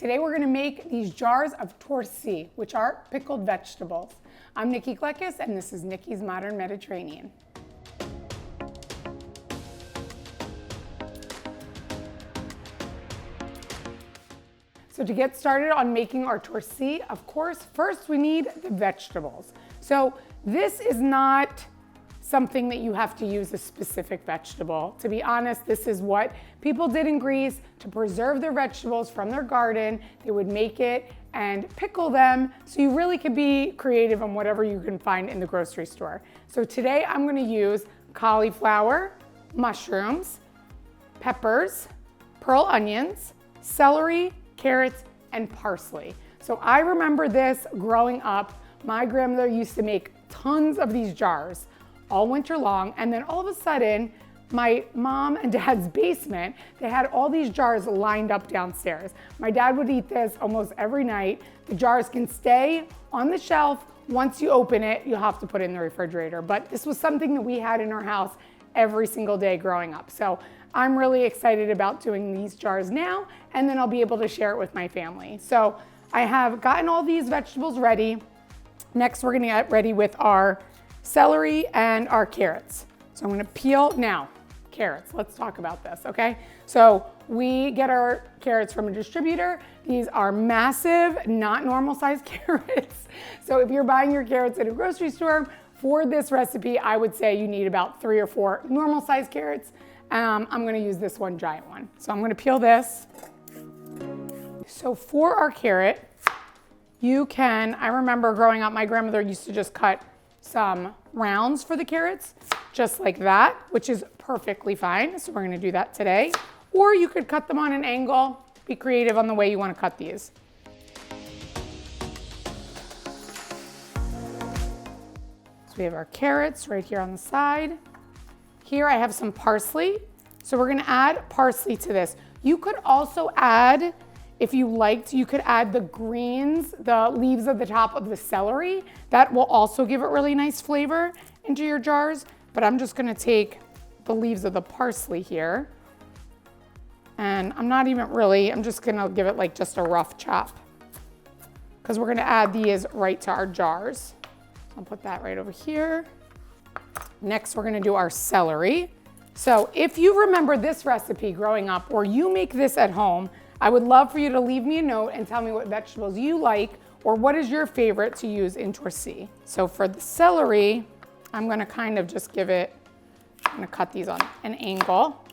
Today we're gonna make these jars of torsi, which are pickled vegetables. I'm Nikki Kleckis, and this is Nikki's Modern Mediterranean. So to get started on making our torsi, of course, first we need the vegetables. So this is not something that you have to use a specific vegetable. To be honest, this is what people did in Greece to preserve their vegetables from their garden. They would make it and pickle them, so you really could be creative on whatever you can find in the grocery store. So today I'm gonna use cauliflower, mushrooms, peppers, pearl onions, celery, carrots, and parsley. So I remember this growing up. My grandmother used to make tons of these jars all winter long, and then all of a sudden, my mom and dad's basement, they had all these jars lined up downstairs. My dad would eat this almost every night. The jars can stay on the shelf. Once you open it, you'll have to put it in the refrigerator. But this was something that we had in our house every single day growing up. So I'm really excited about doing these jars now, and then I'll be able to share it with my family. So I have gotten all these vegetables ready. Next, we're gonna get ready with our celery and our carrots. So I'm gonna peel now. Carrots, let's talk about this, okay? So we get our carrots from a distributor. These are massive, not normal sized carrots. So if you're buying your carrots at a grocery store, for this recipe, I would say you need about 3 or 4 normal sized carrots. I'm gonna use this one giant one. So I'm gonna peel this. So for our carrot, you can, I remember growing up, my grandmother used to just cut some rounds for the carrots, just like that, which is perfectly fine. So we're gonna do that today. Or you could cut them on an angle, be creative on the way you wanna cut these. So we have our carrots right here on the side. Here I have some parsley. So we're gonna add parsley to this. You could also add, if you liked, you could add the greens, the leaves at the top of the celery. That will also give it really nice flavor into your jars. But I'm just gonna take the leaves of the parsley here. And I'm not even really, I'm just gonna give it like just a rough chop, because we're gonna add these right to our jars. So I'll put that right over here. Next, we're gonna do our celery. So if you remember this recipe growing up, or you make this at home, I would love for you to leave me a note and tell me what vegetables you like, or what is your favorite to use in torsi. So for the celery, I'm gonna kind of just give it, I'm gonna cut these on an angle.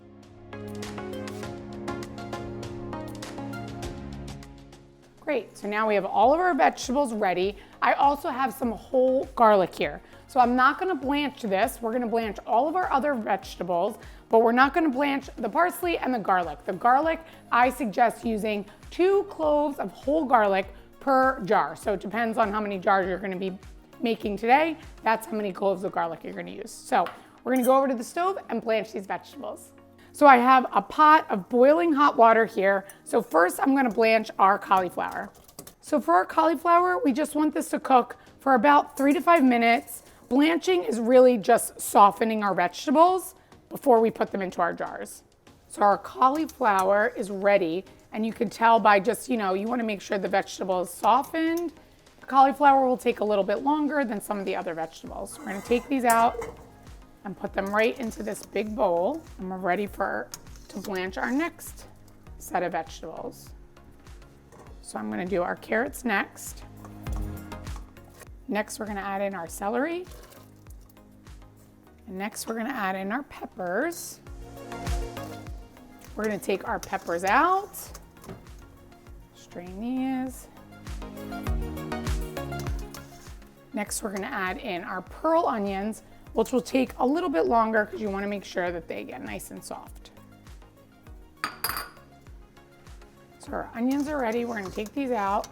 Great, so now we have all of our vegetables ready. I also have some whole garlic here. So I'm not gonna blanch this. We're gonna blanch all of our other vegetables, but we're not gonna blanch the parsley and the garlic. The garlic, I suggest using 2 cloves of whole garlic per jar. So it depends on how many jars you're gonna be making today. That's how many cloves of garlic you're gonna use. So we're gonna go over to the stove and blanch these vegetables. So I have a pot of boiling hot water here. So first I'm gonna blanch our cauliflower. So for our cauliflower, we just want this to cook for about 3 to 5 minutes. Blanching is really just softening our vegetables before we put them into our jars. So our cauliflower is ready, and you can tell by just, you wanna make sure the vegetable is softened. The cauliflower will take a little bit longer than some of the other vegetables. We're gonna take these out and put them right into this big bowl, and we're ready to blanch our next set of vegetables. So I'm gonna do our carrots next. Next, we're gonna add in our celery. And next, we're gonna add in our peppers. We're gonna take our peppers out, strain these. Next, we're gonna add in our pearl onions, which will take a little bit longer because you wanna make sure that they get nice and soft. So our onions are ready. We're gonna take these out.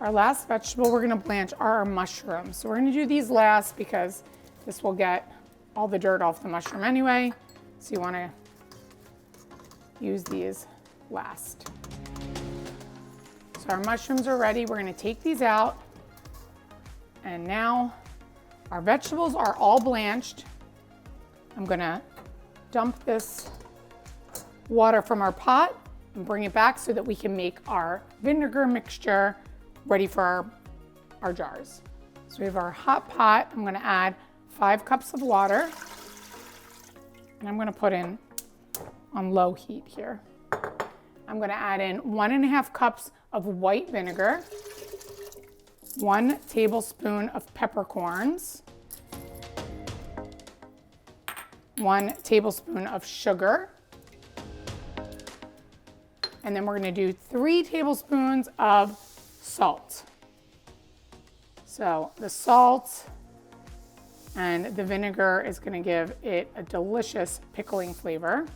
Our last vegetable we're gonna blanch are our mushrooms. So we're gonna do these last because this will get all the dirt off the mushroom anyway. So you wanna use these last. So our mushrooms are ready. We're gonna take these out. And now our vegetables are all blanched. I'm gonna dump this water from our pot and bring it back so that we can make our vinegar mixture ready for our jars. So we have our hot pot. I'm gonna add 5 cups of water, and I'm gonna put in on low heat here. I'm gonna add in 1.5 cups of white vinegar, 1 tablespoon of peppercorns, 1 tablespoon of sugar, and then we're gonna do 3 tablespoons of salt. So the salt and the vinegar is gonna give it a delicious pickling flavor.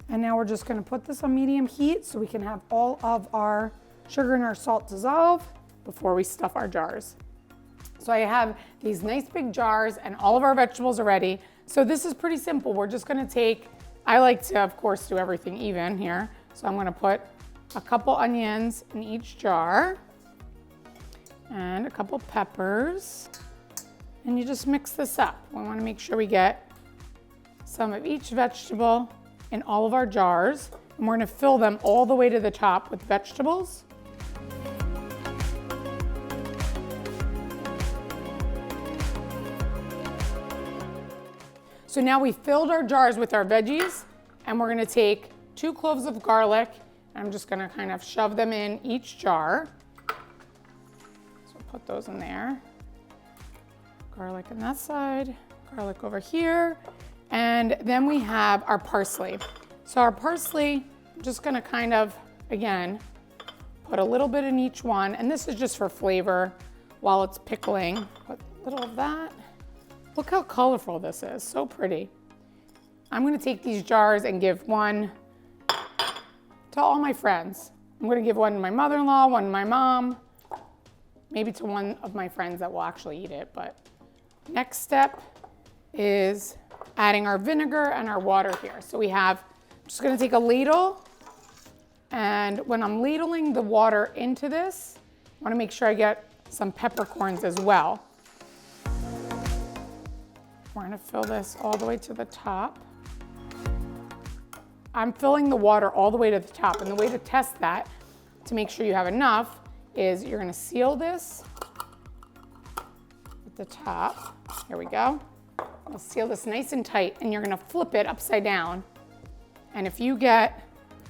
And now we're just gonna put this on medium heat so we can have all of our sugar and our salt dissolve before we stuff our jars. So I have these nice big jars and all of our vegetables are ready. So this is pretty simple. We're just gonna take, I like to, of course, do everything even here. So I'm gonna put a couple onions in each jar and a couple peppers. And you just mix this up. We wanna make sure we get some of each vegetable in all of our jars. And we're gonna fill them all the way to the top with vegetables. So now we filled our jars with our veggies, and we're gonna take 2 cloves of garlic, and I'm just gonna kind of shove them in each jar. So put those in there. Garlic on that side, garlic over here. And then we have our parsley. So our parsley, I'm just gonna kind of, again, put a little bit in each one. And this is just for flavor while it's pickling. Put a little of that. Look how colorful this is, so pretty. I'm gonna take these jars and give one to all my friends. I'm gonna give one to my mother-in-law, one to my mom, maybe to one of my friends that will actually eat it. But next step is adding our vinegar and our water here. So we have, I'm just gonna take a ladle, and when I'm ladling the water into this, I wanna make sure I get some peppercorns as well. We're gonna fill this all the way to the top. I'm filling the water all the way to the top, and the way to test that, to make sure you have enough, is you're gonna seal this at the top. Here we go. I'll seal this nice and tight, and you're gonna flip it upside down. And if you get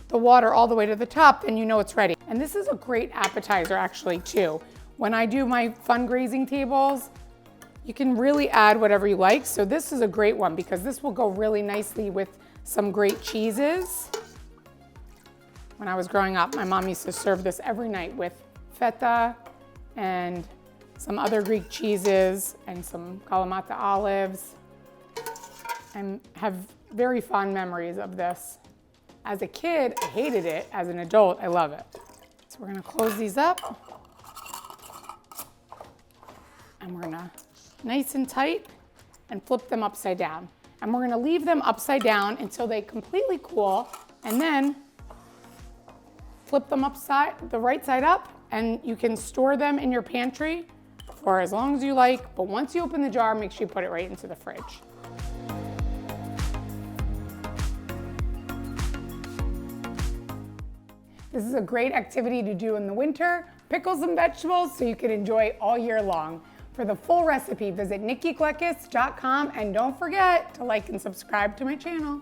the water all the way to the top, then you know it's ready. And this is a great appetizer actually too. When I do my fundraising tables, you can really add whatever you like. So this is a great one because this will go really nicely with some great cheeses. When I was growing up, my mom used to serve this every night with feta and some other Greek cheeses and some Kalamata olives. And have very fond memories of this. As a kid, I hated it. As an adult, I love it. So we're gonna close these up. And we're gonna, nice and tight, and flip them upside down. And we're gonna leave them upside down until they completely cool, and then flip them the right side up, and you can store them in your pantry for as long as you like. But once you open the jar, make sure you put it right into the fridge. This is a great activity to do in the winter. Pickle some vegetables so you can enjoy all year long. For the full recipe, visit nikkiglekis.com, and don't forget to like and subscribe to my channel.